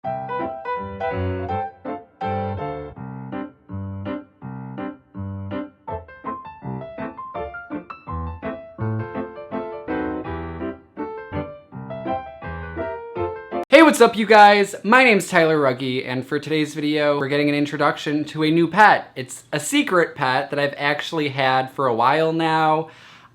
Hey, what's up you guys? My name's Tyler Rugge, and for today's video, we're getting an introduction to a new pet. It's a secret pet that I've actually had for a while now.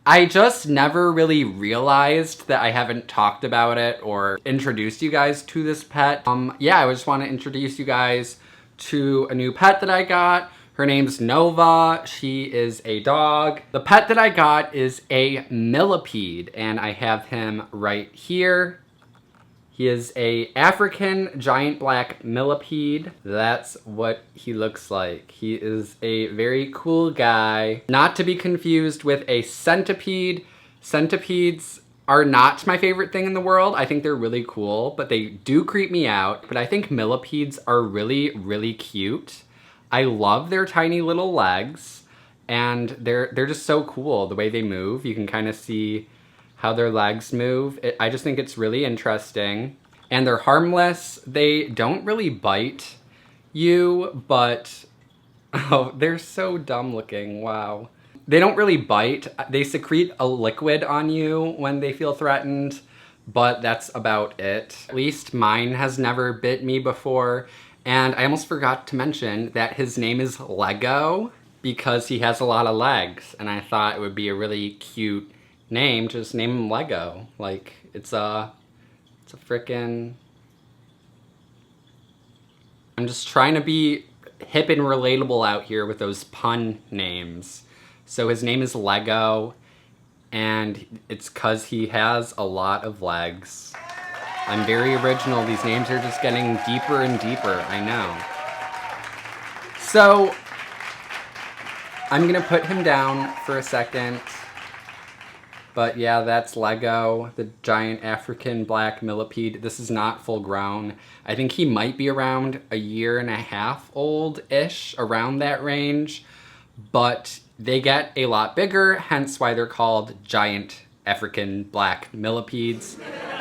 I just never really realized that I haven't talked about it or introduced you guys to this pet. Yeah, I just want to introduce you guys to a new pet that I got. Her name's Nova. She is a dog. The pet that I got is a Millipede, and I have him right here. He is a African giant black millipede. That's what he looks like. He is a very cool guy. Not to be confused with a centipede. Centipedes are not my favorite thing in the world. I think they're really cool, but they do creep me out. But I think millipedes are really, really cute. I love their tiny little legs, and they're just so cool. The way they move, you can kind of see how their legs move. I just think it's really interesting. And they're harmless. They don't really bite you, but oh, they're so dumb looking, wow. They don't really bite. They secrete a liquid on you when they feel threatened, but that's about it. At least mine has never bit me before. And I almost forgot to mention that his name is Lego because he has a lot of legs. And I thought it would be a really cute name, just name him Lego. Like, it's a frickin'... I'm just trying to be hip and relatable out here with those pun names. So his name is Lego, and it's 'cause he has a lot of legs. I'm very original. These names are just getting deeper and deeper, I know. So, I'm gonna put him down for a second. But yeah, that's Lego, the giant African black millipede. This is not full grown. I think he might be around a year and a half old-ish, around that range. But they get a lot bigger, hence why they're called giant African black millipedes.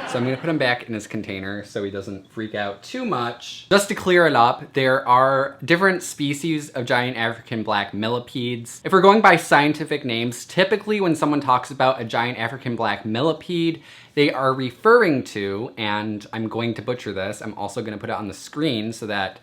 So I'm gonna put him back in his container so he doesn't freak out too much. Just to clear it up, there are different species of giant African black millipedes. If we're going by scientific names, typically when someone talks about a giant African black millipede, they are referring to, and I'm going to butcher this, I'm also gonna put it on the screen so that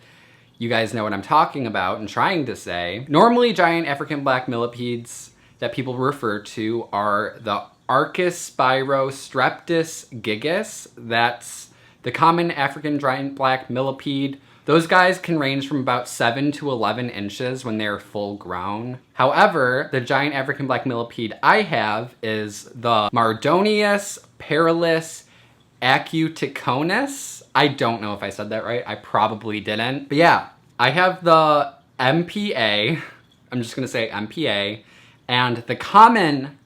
you guys know what I'm talking about and trying to say. Normally, giant African black millipedes that people refer to are the Archispirostreptus gigas. That's the common African giant black millipede. Those guys can range from about 7 to 11 inches when they're full grown. However, the giant African black millipede I have is the Mardonius, parilis, acuticonus. I don't know if I said that right. I probably didn't. But yeah, I have the MPA. I'm just gonna say MPA. And the common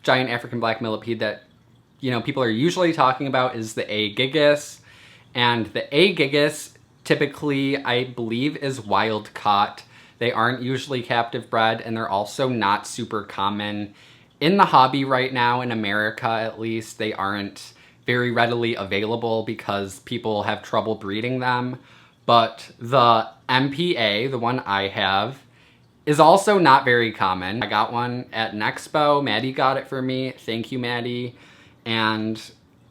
giant African black millipede that, you know, people are usually talking about is the A. gigas. And the A. gigas typically, I believe, is wild caught. They aren't usually captive bred, and they're also not super common in the hobby right now, in America at least. They aren't very readily available because people have trouble breeding them. But the MPA, the one I have, is also not very common. I got one at an expo. Maddie got it for me. Thank you, Maddie. And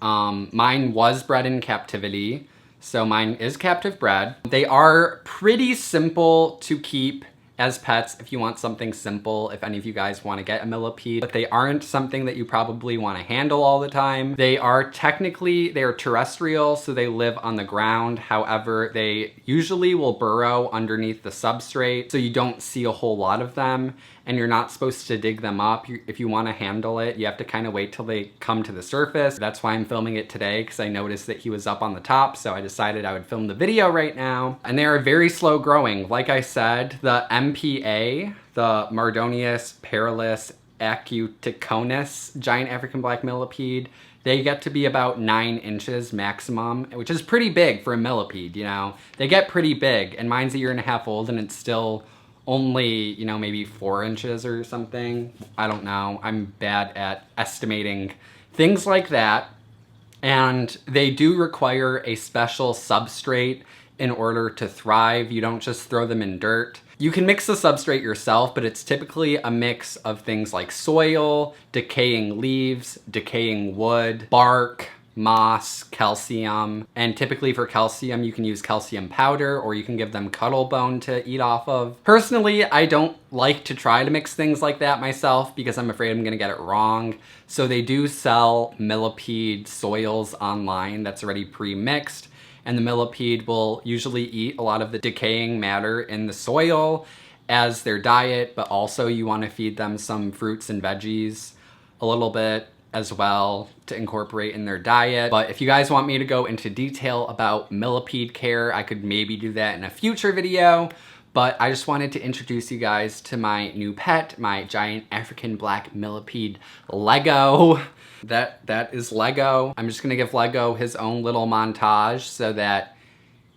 mine was bred in captivity, so mine is captive bred. They are pretty simple to keep as pets if you want something simple, if any of you guys want to get a millipede, but they aren't something that you probably want to handle all the time. They are terrestrial, so they live on the ground. However, they usually will burrow underneath the substrate, so you don't see a whole lot of them, and you're not supposed to dig them up. If you want to handle it, you have to kind of wait till they come to the surface. That's why I'm filming it today, because I noticed that he was up on the top, so I decided I would film the video right now. And they are very slow growing. Like I said, the MPA, the Mardonius, parilis, acuticonus, giant African black millipede, they get to be about 9 inches maximum, which is pretty big for a millipede, you know? They get pretty big, and mine's a year and a half old, and it's still only, you know, maybe 4 inches or something. I don't know. I'm bad at estimating things like that. And they do require a special substrate in order to thrive. You don't just throw them in dirt. You can mix the substrate yourself, but it's typically a mix of things like soil, decaying leaves, decaying wood, bark, moss, calcium, and typically for calcium you can use calcium powder, or you can give them cuttle bone to eat off of. Personally, I don't like to try to mix things like that myself because I'm afraid I'm gonna get it wrong. So they do sell millipede soils online that's already pre-mixed, and the millipede will usually eat a lot of the decaying matter in the soil as their diet, but also you want to feed them some fruits and veggies a little bit as well to incorporate in their diet. But if you guys want me to go into detail about millipede care, I could maybe do that in a future video. But I just wanted to introduce you guys to my new pet, my giant African black millipede Lego. That is Lego. I'm just gonna give Lego his own little montage so that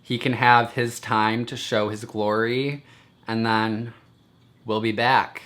he can have his time to show his glory, and then we'll be back.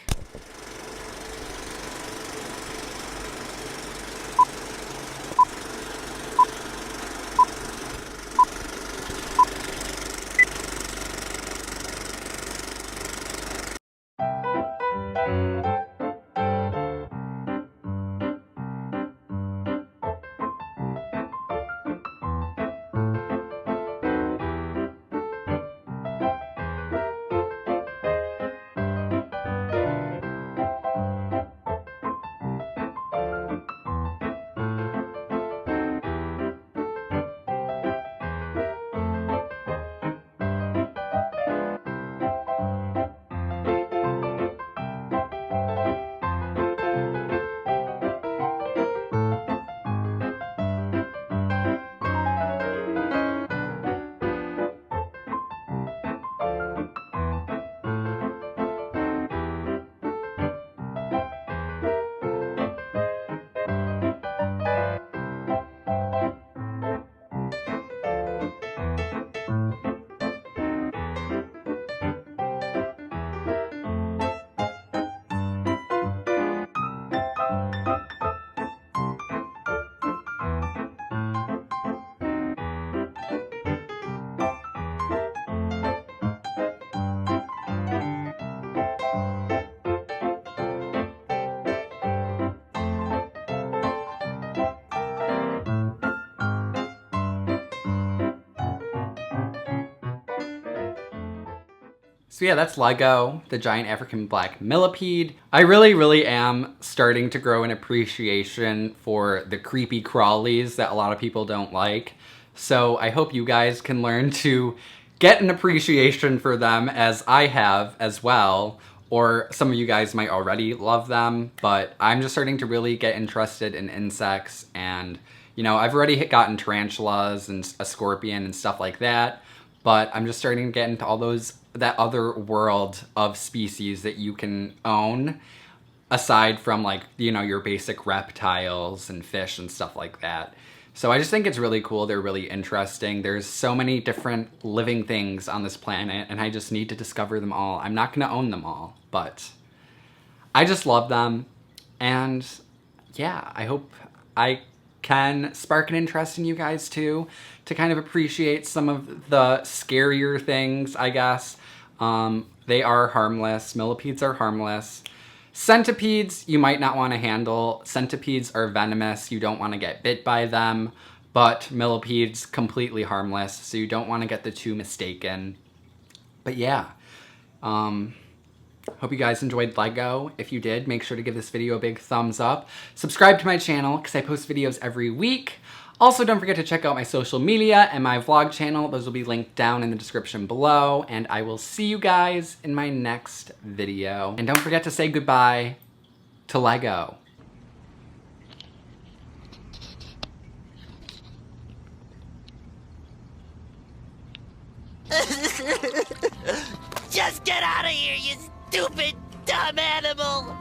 So yeah, that's Lego, the giant African black millipede. I really am starting to grow an appreciation for the creepy crawlies that a lot of people don't like. So I hope you guys can learn to get an appreciation for them as I have as well. Or some of you guys might already love them, but I'm just starting to really get interested in insects. And you know, I've already gotten tarantulas and a scorpion and stuff like that, but I'm just starting to get into all that other world of species that you can own aside from, like, you know, your basic reptiles and fish and stuff like that. So I just think it's really cool. They're really interesting. There's so many different living things on this planet, and I just need to discover them all. I'm not gonna own them all, but I just love them. And yeah, I hope I can spark an interest in you guys too, to kind of appreciate some of the scarier things, I guess. They are harmless. Millipedes are harmless. Centipedes, you might not want to handle. Centipedes are venomous. You don't want to get bit by them. But millipedes, completely harmless. So you don't want to get the two mistaken. But yeah. Hope you guys enjoyed Lego. If you did, make sure to give this video a big thumbs up. Subscribe to my channel because I post videos every week. Also, don't forget to check out my social media and my vlog channel. Those will be linked down in the description below. And I will see you guys in my next video. And don't forget to say goodbye to Lego. Just get out of here, you stupid, dumb animal!